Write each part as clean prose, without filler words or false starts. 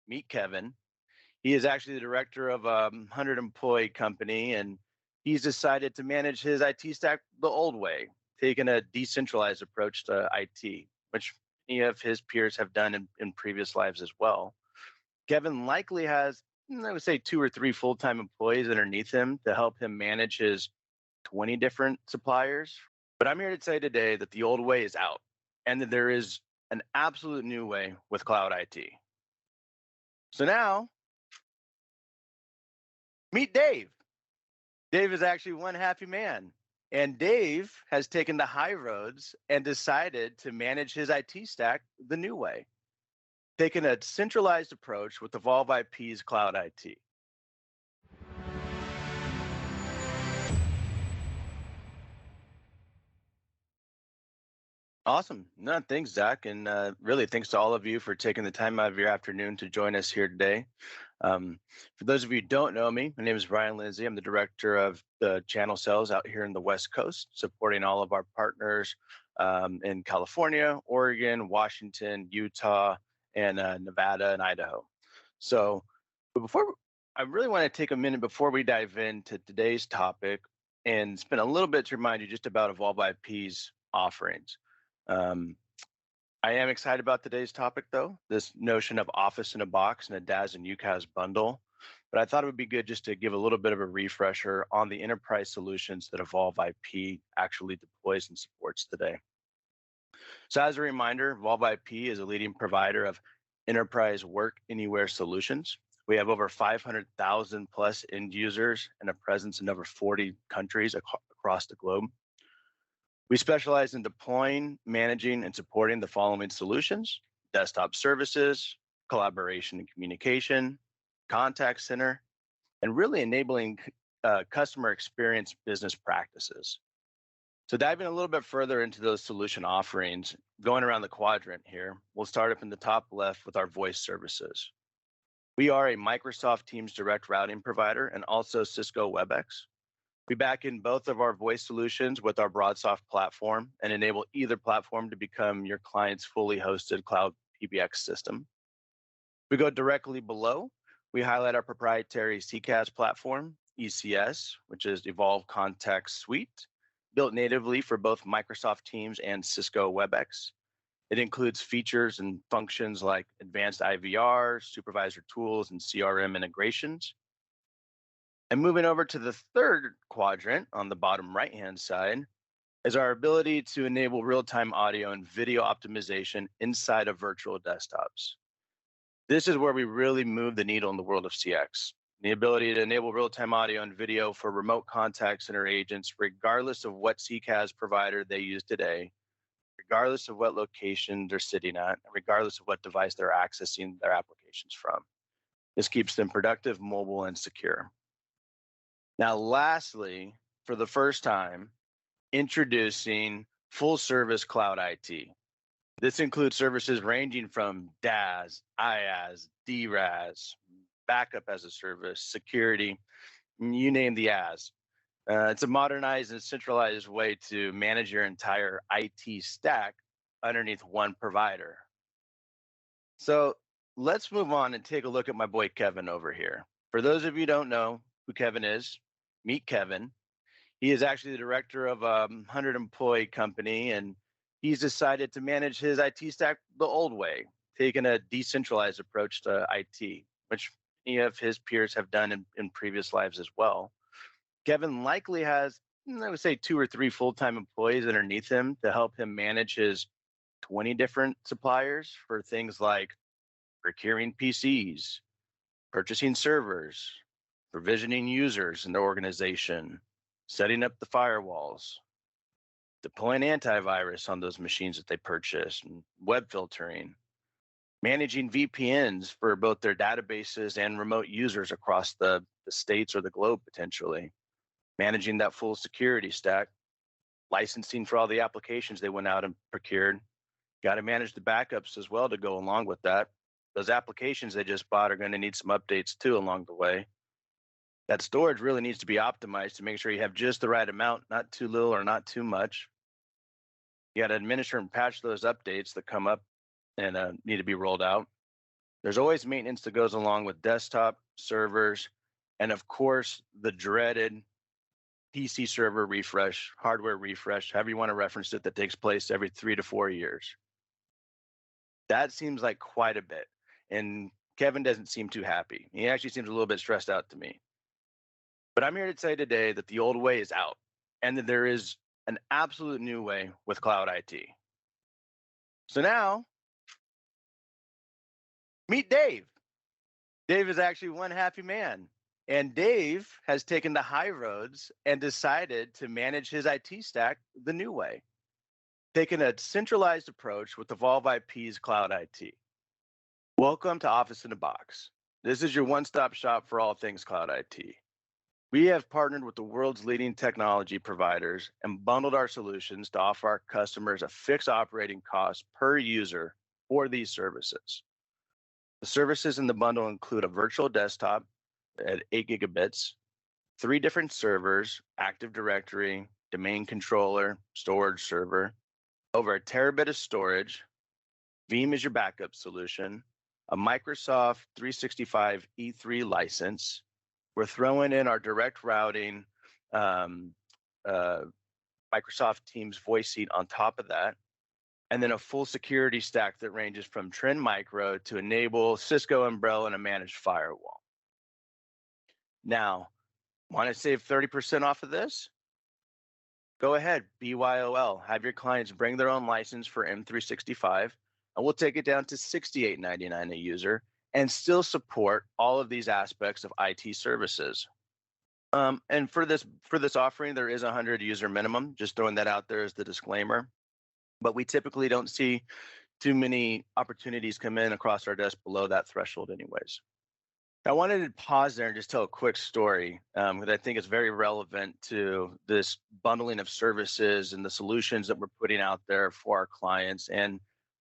meet Kevin. He is actually the director of a 100-employee company, and he's decided to manage his IT stack the old way, taking a decentralized approach to IT, which many of his peers have done in previous lives as well. Kevin likely has, I would say, 2 or 3 full-time employees underneath him to help him manage his 20 different suppliers. But I'm here to tell you today that the old way is out and that there is an absolute new way with cloud IT. So now, meet Dave. Dave is actually one happy man. And Dave has taken the high roads and decided to manage his IT stack the new way, taking a centralized approach with Evolve IP's cloud IT. Awesome. No, thanks, Zach. And really, thanks to all of you for taking the time out of your afternoon to join us here today. For those of you who don't know me, my name is Brian Lindsay. I'm the director of the channel sales out here in the West Coast, supporting all of our partners in California, Oregon, Washington, Utah, and Nevada and Idaho. So, but before I really want to take a minute before we dive into today's topic and spend a little bit to remind you just about Evolve IP's offerings. I am excited about today's topic, though, this notion of Office in a Box and a DaaS and UCaaS bundle. But I thought it would be good just to give a little bit of a refresher on the enterprise solutions that Evolve IP actually deploys and supports today. So as a reminder, Evolve IP is a leading provider of enterprise work anywhere solutions. We have over 500,000 plus end users and a presence in over 40 countries across the globe. We specialize in deploying, managing, and supporting the following solutions: desktop services, collaboration and communication, contact center, and really enabling customer experience business practices. So diving a little bit further into those solution offerings, going around the quadrant here, we'll start up in the top left with our voice services. We are a Microsoft Teams direct routing provider and also Cisco WebEx. We back in both of our voice solutions with our BroadSoft platform and enable either platform to become your client's fully hosted cloud PBX system. We go directly below. We highlight our proprietary CCaaS platform, ECS, which is Evolve Context Suite, built natively for both Microsoft Teams and Cisco WebEx. It includes features and functions like advanced IVR, supervisor tools, and CRM integrations. And moving over to the third quadrant on the bottom right-hand side is our ability to enable real-time audio and video optimization inside of virtual desktops. This is where we really move the needle in the world of CX. The ability to enable real-time audio and video for remote contact center agents, regardless of what CCaaS provider they use today, regardless of what location they're sitting at, and regardless of what device they're accessing their applications from. This keeps them productive, mobile, and secure. Now, lastly, for the first time, introducing full service cloud IT. This includes services ranging from DaaS, IaaS, DRaaS, backup as a service, security, you name the as. It's a modernized and centralized way to manage your entire IT stack underneath one provider. So let's move on and take a look at my boy Kevin over here. For those of you who don't know who Kevin is, meet Kevin. He is actually the director of a 100-employee company, and he's decided to manage his IT stack the old way, taking a decentralized approach to IT, which many of his peers have done in previous lives as well. Kevin likely has, I would say, 2 or 3 full-time employees underneath him to help him manage his 20 different suppliers for things like procuring PCs, purchasing servers, provisioning users in the organization, setting up the firewalls, deploying antivirus on those machines that they purchase, and web filtering, managing VPNs for both their databases and remote users across the states or the globe potentially, managing that full security stack, licensing for all the applications they went out and procured. Got to manage the backups as well to go along with that. Those applications they just bought are going to need some updates too along the way. That storage really needs to be optimized to make sure you have just the right amount, not too little or not too much. You got to administer and patch those updates that come up and need to be rolled out. There's always maintenance that goes along with desktop servers, and of course, the dreaded PC server refresh, hardware refresh, however you want to reference it, that takes place every 3 to 4 years. That seems like quite a bit. And Kevin doesn't seem too happy. He actually seems a little bit stressed out to me. But I'm here to say today that the old way is out and that there is an absolute new way with cloud IT. So now, meet Dave. Dave is actually one happy man. And Dave has taken the high roads and decided to manage his IT stack the new way, taking a centralized approach with Evolve IP's cloud IT. Welcome to Office in a Box. This is your one-stop shop for all things cloud IT. We have partnered with the world's leading technology providers and bundled our solutions to offer our customers a fixed operating cost per user for these services. The services in the bundle include a virtual desktop at 8 gigabits, 3 different servers, Active Directory, domain controller, storage server, over a terabit of storage, Veeam is your backup solution, a Microsoft 365 E3 license. We're throwing in our direct routing, Microsoft Teams voice seat on top of that, and then a full security stack that ranges from Trend Micro to enable Cisco Umbrella and a managed firewall. Now, want to save 30% off of this? Go ahead, BYOL. Have your clients bring their own license for M365, and we'll take it down to $68.99 a user and still support all of these aspects of IT services. And for this offering, there is a 100 user minimum. Just throwing that out there as the disclaimer. But we typically don't see too many opportunities come in across our desk below that threshold anyways. I wanted to pause there and just tell a quick story that I think is very relevant to this bundling of services and the solutions that we're putting out there for our clients and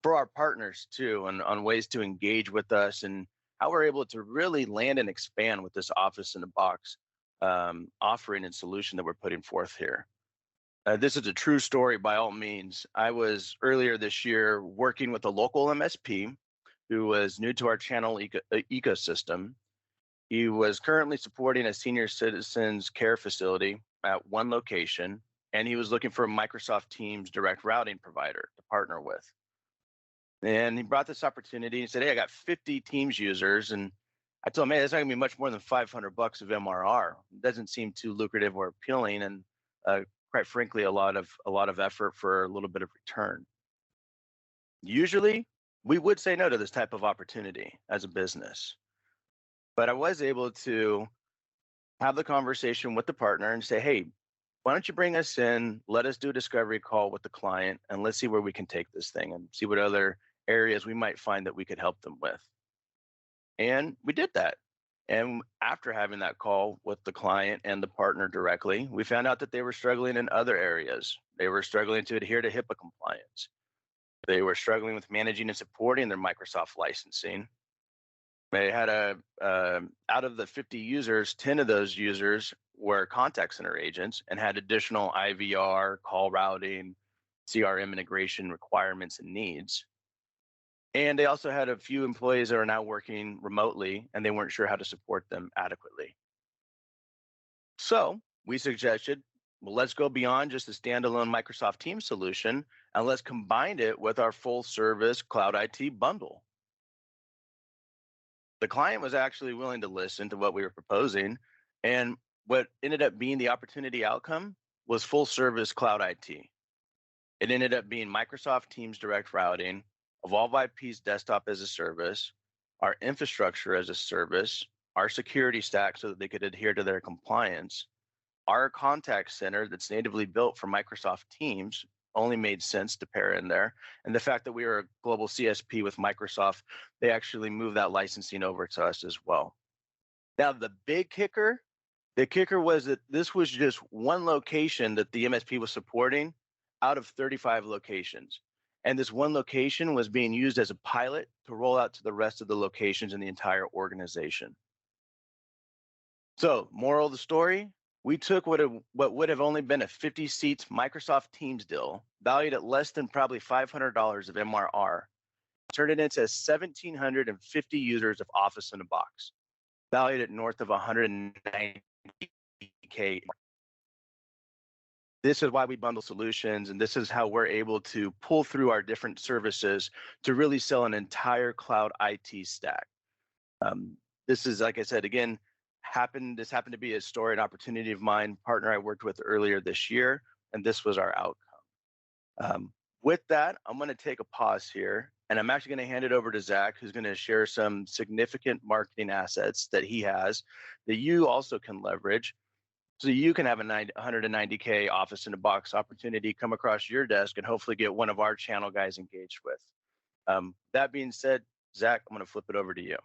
for our partners too, and on ways to engage with us and how we're able to really land and expand with this Office in a Box offering and solution that we're putting forth here. This is a true story by all means. I was earlier this year working with a local MSP who was new to our channel ecosystem. He was currently supporting a senior citizens care facility at one location, and he was looking for a Microsoft Teams direct routing provider to partner with. And he brought this opportunity and said, hey, I got 50 Teams users. And I told him, hey, that's not gonna be much more than $500 of MRR. It doesn't seem too lucrative or appealing. And quite frankly, a lot of effort for a little bit of return. Usually, we would say no to this type of opportunity as a business. But I was able to have the conversation with the partner and say, hey, why don't you bring us in, let us do a discovery call with the client, and let's see where we can take this thing and see what other areas we might find that we could help them with. And we did that. And after having that call with the client and the partner directly, we found out that they were struggling in other areas. They were struggling to adhere to HIPAA compliance. They were struggling with managing and supporting their Microsoft licensing. They had out of the 50 users, 10 of those users were contact center agents and had additional IVR, call routing, CRM integration requirements and needs. And they also had a few employees that are now working remotely and they weren't sure how to support them adequately. So we suggested, well, let's go beyond just a standalone Microsoft Teams solution and let's combine it with our full service cloud IT bundle. The client was actually willing to listen to what we were proposing. And what ended up being the opportunity outcome was full service cloud IT. It ended up being Microsoft Teams direct routing, Evolve IP's desktop as a service, our infrastructure as a service, our security stack so that they could adhere to their compliance, our contact center that's natively built for Microsoft Teams only made sense to pair in there. And the fact that we were a global CSP with Microsoft, they actually moved that licensing over to us as well. Now, the kicker was that this was just one location that the MSP was supporting out of 35 locations. And this one location was being used as a pilot to roll out to the rest of the locations in the entire organization. So, moral of the story, we took what would have only been a 50 seats Microsoft Teams deal, valued at less than probably $500 of MRR, turned it into 1,750 users of Office in a Box, valued at north of 190K. This is why we bundle solutions, and this is how we're able to pull through our different services to really sell an entire cloud IT stack. This is, like I said, again, this happened to be a story, an opportunity of mine, partner I worked with earlier this year, and this was our outcome. With that, I'm going to take a pause here, and I'm actually going to hand it over to Zach, who's going to share some significant marketing assets that he has that you also can leverage, so you can have a 190K Office in a Box opportunity come across your desk and hopefully get one of our channel guys engaged with. That being said, Zach, I'm going to flip it over to you.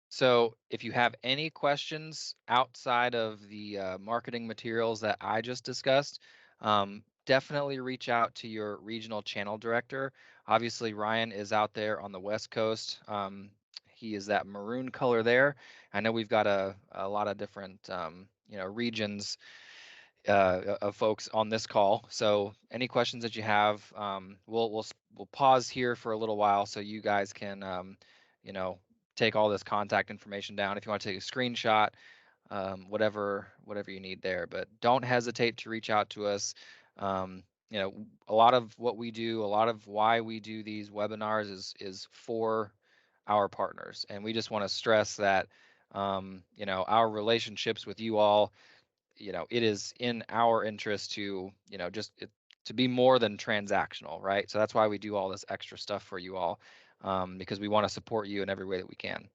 So if you have any questions outside of the marketing materials that I just discussed, definitely reach out to your regional channel director. Obviously, Ryan is out there on the West Coast. He is that maroon color there. I know we've got a lot of different regions of folks on this call. So any questions that you have, we'll pause here for a little while so you guys can you know take all this contact information down. If you want to take a screenshot, whatever you need there. But don't hesitate to reach out to us. A lot of what we do, a lot of why we do these webinars is for our partners, and we just want to stress that our relationships with you all, it is in our interest to, to be more than transactional, right? So that's why we do all this extra stuff for you all, because we want to support you in every way that we can.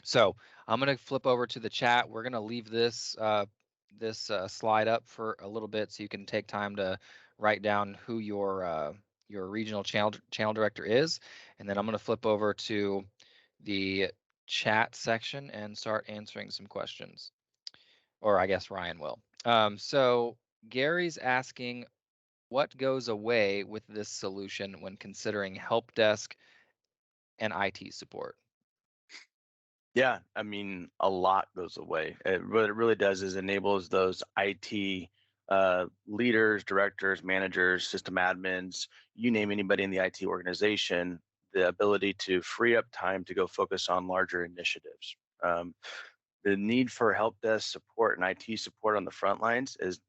So I'm going to flip over to the chat. We're going to leave this slide up for a little bit so you can take time to write down who your regional channel director is, and then I'm going to flip over to the chat section and start answering some questions, or I guess Ryan will. So Gary's asking, what goes away with this solution when considering help desk and IT support? Yeah, I mean, a lot goes away. What it really does is enables those IT leaders, directors, managers, system admins, you name anybody in the IT organization, the ability to free up time to go focus on larger initiatives. The need for help desk support and IT support on the front lines is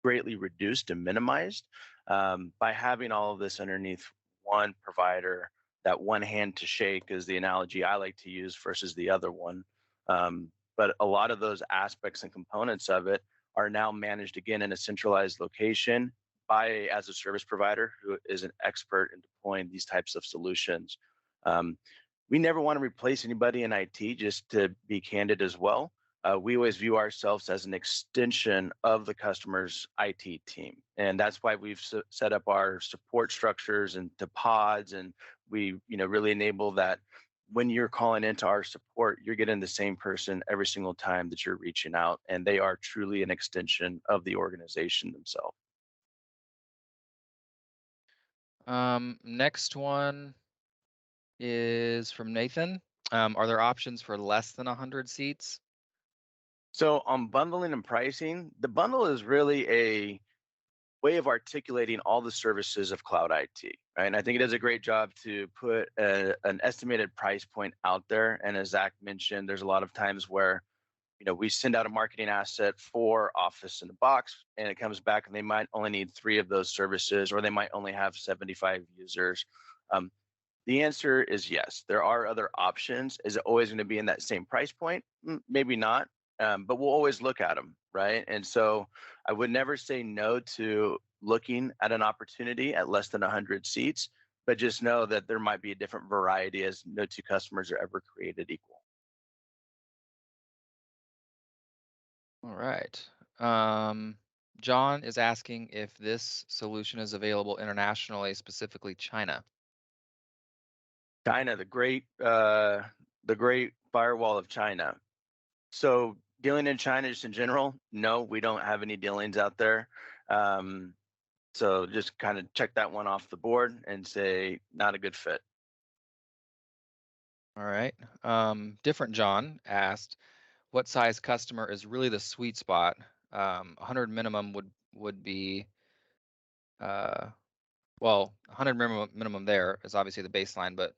greatly reduced and minimized by having all of this underneath one provider. That one hand to shake is the analogy I like to use versus the other one. But a lot of those aspects and components of it are now managed again in a centralized location by as a service provider who is an expert in deploying these types of solutions. Um, we never want to replace anybody in IT, just to be candid as well. We always view ourselves as an extension of the customer's IT team. And that's why we've set up our support structures and to pods. And we, really enable that when you're calling into our support, you're getting the same person every single time that you're reaching out. And they are truly an extension of the organization themselves. Next one is from Nathan. Are there options for less than 100 seats? So on bundling and pricing, the bundle is really a way of articulating all the services of cloud IT, right? And I think it does a great job to put an estimated price point out there. And as Zach mentioned, there's a lot of times where we send out a marketing asset for Office in a Box, and it comes back and they might only need 3 of those services, or they might only have 75 users. Um, the answer is yes. There are other options. Is it always going to be in that same price point? Maybe not, but we'll always look at them, right? And so I would never say no to looking at an opportunity at less than 100 seats, but just know that there might be a different variety, as no two customers are ever created equal. All right. John is asking if this solution is available internationally, specifically China. China, the great firewall of China. So dealing in China, just in general, no, we don't have any dealings out there. So just kind of check that one off the board and say not a good fit. All right. Different John asked, what size customer is really the sweet spot? 100 minimum would be, well, 100 minimum there is obviously the baseline, but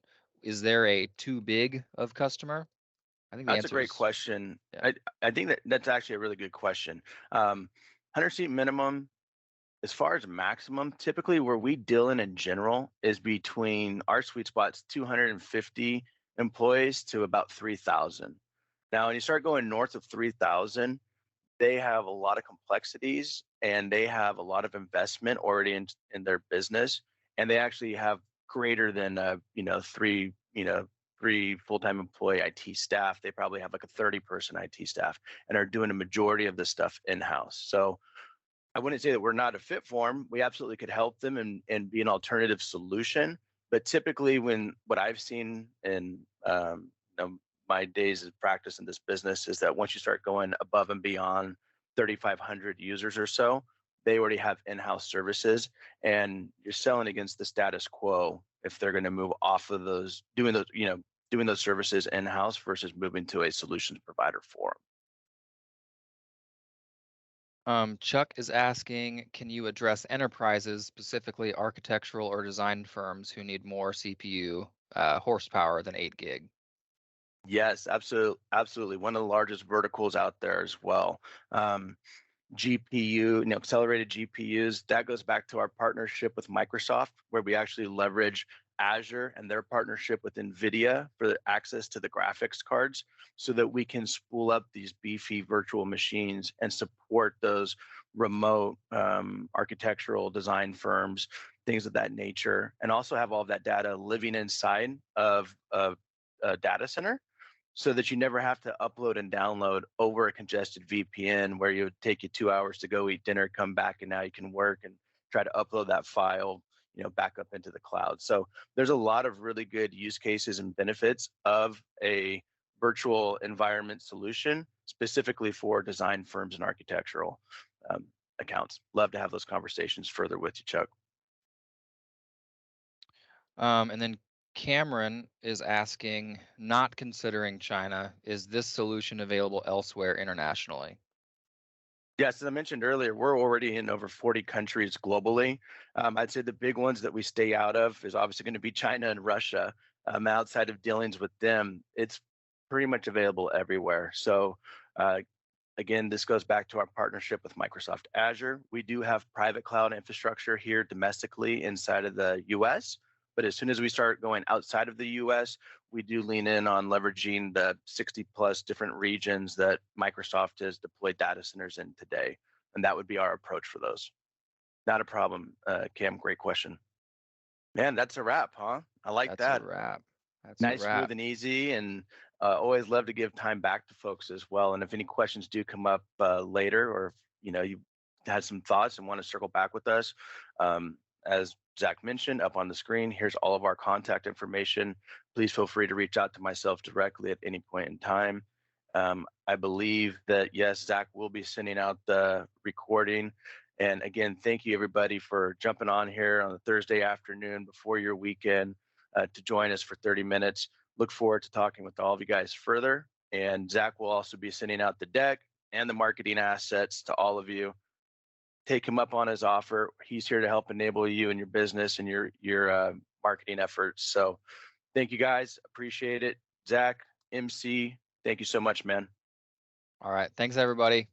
is there a too big of customer? I think the That's a answer great is question. yeah. I think that's actually a really good question. 100 seat minimum, as far as maximum, typically where we deal in general is between our sweet spots 250 employees to about 3,000. Now, when you start going north of 3,000, they have a lot of complexities and they have a lot of investment already in their business, and they actually have greater than three full-time employee IT staff. They probably have like a 30-person IT staff and are doing a majority of this stuff in-house. So I wouldn't say that we're not a fit for them. We absolutely could help them and be an alternative solution. But typically, when what I've seen in my days of practice in this business is that once you start going above and beyond 3,500 users or so, they already have in-house services, and you're selling against the status quo if they're going to move off of those doing those services in-house versus moving to a solutions provider for them. Chuck is asking, can you address enterprises, specifically architectural or design firms who need more CPU horsepower than 8 gig? Yes, absolutely, absolutely. One of the largest verticals out there as well. Um, GPU, accelerated GPUs. That goes back to our partnership with Microsoft, where we actually leverage Azure and their partnership with NVIDIA for the access to the graphics cards so that we can spool up these beefy virtual machines and support those remote architectural design firms, things of that nature, and also have all of that data living inside of a data center so that you never have to upload and download over a congested VPN where it would take you 2 hours to go eat dinner, come back, and now you can work and try to upload that file, back up into the cloud. So there's a lot of really good use cases and benefits of a virtual environment solution specifically for design firms and architectural um, accounts. Love to have those conversations further with you, Chuck. And then Cameron is asking, not considering China, is this solution available elsewhere internationally? Yes, as I mentioned earlier, we're already in over 40 countries globally. I'd say the big ones that we stay out of is obviously going to be China and Russia. Outside of dealings with them, it's pretty much available everywhere. So, uh, again, this goes back to our partnership with Microsoft Azure. We do have private cloud infrastructure here domestically inside of the US. But as soon as we start going outside of the US, we do lean in on leveraging the 60 plus different regions that Microsoft has deployed data centers in today. And that would be our approach for those. Not a problem, Cam. Great question. Man, that's a wrap, huh? I like That's a that. wrap. That's a Nice, wrap. smooth, and easy. And always love to give time back to folks as well. And if any questions do come up later, or if you had some thoughts and want to circle back with us, as Zach mentioned up on the screen, here's all of our contact information. Please feel free to reach out to myself directly at any point in time. I believe that yes, Zach will be sending out the recording. And again, thank you everybody for jumping on here on a Thursday afternoon before your weekend to join us for 30 minutes. Look forward to talking with all of you guys further. And Zach will also be sending out the deck and the marketing assets to all of you. Take him up on his offer. He's here to help enable you in your business and your marketing efforts. So thank you guys. Appreciate it. Zach, MC, thank you so much, man. All right. Thanks, everybody.